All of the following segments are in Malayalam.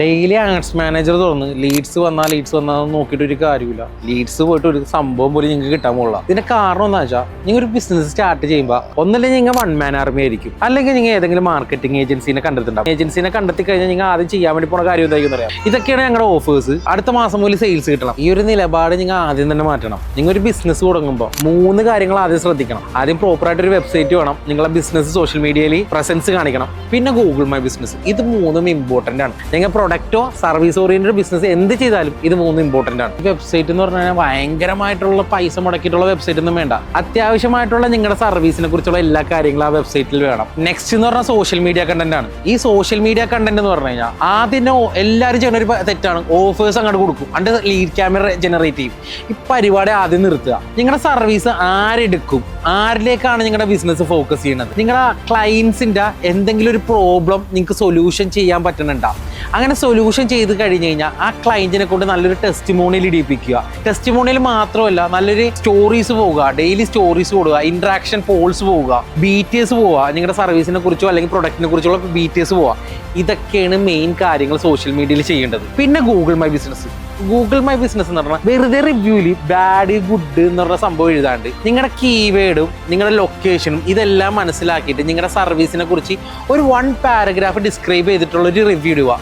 ഡെയിലി ആഡ്സ് മാനേജർ തുറന്ന് ലീഡ്സ് വന്നാൽ നോക്കിയിട്ട് ഒരു കാര്യമില്ല. ലീഡ്സ് പോയിട്ട് ഒരു സംഭവം പോലും നിങ്ങൾക്ക് കിട്ടാൻ പോകില്ല. ഇതിന്റെ കാരണം എന്താ വെച്ചാൽ നിങ്ങൾ ഒരു ബിസിനസ് സ്റ്റാർട്ട് ചെയ്യുമ്പോൾ ഒന്നല്ലെങ്കിൽ നിങ്ങൾ വൺ മാൻ ആർമി ആയിരിക്കും, അല്ലെങ്കിൽ നിങ്ങൾ ഏതെങ്കിലും മാർക്കറ്റിംഗ് ഏജൻസിനെ കണ്ടെത്തിണ്ടാവും. ഏജൻസിനെ കണ്ടെത്തി കഴിഞ്ഞാൽ നിങ്ങൾ ആദ്യം ചെയ്യാൻ വേണ്ടി പോണ കാര്യം എന്തായിരിക്കും അറിയാം. ഇതൊക്കെയാണ് ഞങ്ങളുടെ ഓഫേഴ്സ്. അടുത്ത മാസം മുതൽ സെയിൽസ് കിട്ടണം. ഈ ഒരു നിലപാട് നിങ്ങൾ ആദ്യം തന്നെ മാറ്റണം. നിങ്ങൾ ഒരു ബിസിനസ് തുടങ്ങുമ്പോൾ 3 കാര്യങ്ങൾ ആദ്യം ശ്രദ്ധിക്കണം. ആദ്യം പ്രോപ്പറായിട്ട് ഒരു വെബ്സൈറ്റ് വേണം, നിങ്ങളെ ബിസിനസ് സോഷ്യൽ മീഡിയയിൽ പ്രസൻസ് കാണിക്കണം, പിന്നെ ഗൂഗിൾ മൈ ബിസിനസ്. ഇത് 3 ഇമ്പോർട്ടന്റ് ആണ്. നിങ്ങൾ പ്രൊഡക്റ്റോ സർവീസ് ഓറിയന്റഡ് ബിസിനസ് എന്ത് ചെയ്താലും ഇത് 3 ഇമ്പോർട്ടന്റ് ആണ്. വെബ്സൈറ്റ് എന്ന് പറഞ്ഞാൽ ഭയങ്കരമായിട്ടുള്ള പൈസ മുടക്കിയിട്ടുള്ള വെബ്സൈറ്റ് ഒന്നും വേണ്ട. അത്യാവശ്യമായിട്ടുള്ള നിങ്ങളുടെ സർവീസിനെ കുറിച്ചുള്ള എല്ലാ കാര്യങ്ങളും ആ വെബ്സൈറ്റിൽ വേണം. നെക്സ്റ്റ് എന്ന് പറഞ്ഞാൽ സോഷ്യൽ മീഡിയ കണ്ടന്റ് ആണ്. ഈ സോഷ്യൽ മീഡിയ കണ്ടന്റ് എന്ന് പറഞ്ഞു കഴിഞ്ഞാൽ ആദ്യം എല്ലാവരും ചെയ്യുന്ന ഒരു തെറ്റാണ്, ഓഫേഴ്സ് അങ്ങോട്ട് കൊടുക്കും, അണ്ട് ലീഡ് ക്യാമറ ജനറേറ്റ് ചെയ്യും. ഈ പരിപാടി ആദ്യം നിർത്തുക. നിങ്ങളുടെ സർവീസ് ആരെടുക്കും, ആരിലേക്കാണ് നിങ്ങളുടെ ബിസിനസ് ഫോക്കസ് ചെയ്യുന്നത്? നിങ്ങളുടെ ക്ലയൻസിന്റെ എന്തെങ്കിലും ഒരു പ്രോബ്ലം നിങ്ങൾക്ക് സൊല്യൂഷൻ ചെയ്യാൻ പറ്റുന്നുണ്ടോ? അങ്ങനെ സൊല്യൂഷൻ ചെയ്ത് കഴിഞ്ഞ് കഴിഞ്ഞാൽ ആ ക്ലയന്റിനെ കൊണ്ട് നല്ലൊരു ടെസ്റ്റിമോണിയൽ ഇടിപ്പിക്കുക. ടെസ്റ്റിമോണിയൽ മാത്രമല്ല, നല്ലൊരു സ്റ്റോറീസ് പോവുക, ഡെയിലി സ്റ്റോറീസ് കൊടുക്കുക, ഇന്ററാക്ഷൻ പോൾസ് പോവുക, BTS പോവുക, നിങ്ങളുടെ സർവീസിനെ കുറിച്ചോ അല്ലെങ്കിൽ പ്രൊഡക്റ്റിനെ കുറിച്ചുള്ള BTS പോവുക. ഇതൊക്കെയാണ് മെയിൻ കാര്യങ്ങൾ സോഷ്യൽ മീഡിയയിൽ ചെയ്യേണ്ടത്. പിന്നെ Google my business. Google my business എന്ന് പറഞ്ഞാൽ വെറുതെ റിവ്യൂല് ബാഡ് ഗുഡ് എന്ന് പറഞ്ഞ സംഭവം എഴുതാണ്ട് നിങ്ങളുടെ കീവേഡും നിങ്ങളുടെ ലൊക്കേഷനും ഇതെല്ലാം മനസ്സിലാക്കിയിട്ട് നിങ്ങളുടെ സർവീസിനെ കുറിച്ച് ഒരു 1 പാരഗ്രാഫ് ഡിസ്ക്രൈബ് ചെയ്തിട്ടുള്ള ഒരു റിവ്യൂ ഇടുക.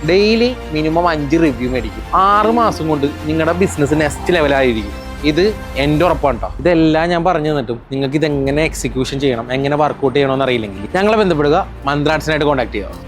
ഡെയിലി മിനിമം 5 റിവ്യൂ മേടിക്കും. 6 മാസം കൊണ്ട് നിങ്ങളുടെ ബിസിനസ് നെക്സ്റ്റ് ലെവലായിരിക്കും. ഇത് എൻ്റെ ഉറപ്പാണ് കേട്ടോ. ഇതെല്ലാം ഞാൻ പറഞ്ഞു തന്നിട്ടും നിങ്ങൾക്ക് ഇതെങ്ങനെ എക്സിക്യൂഷൻ ചെയ്യണം, എങ്ങനെ വർക്കൗട്ട് ചെയ്യണമെന്ന് അറിയില്ലെങ്കിൽ ഞങ്ങളെ ബന്ധപ്പെടുക, മന്ത്രാട്സിനായിട്ട് കോൺടാക്ട് ചെയ്യുക.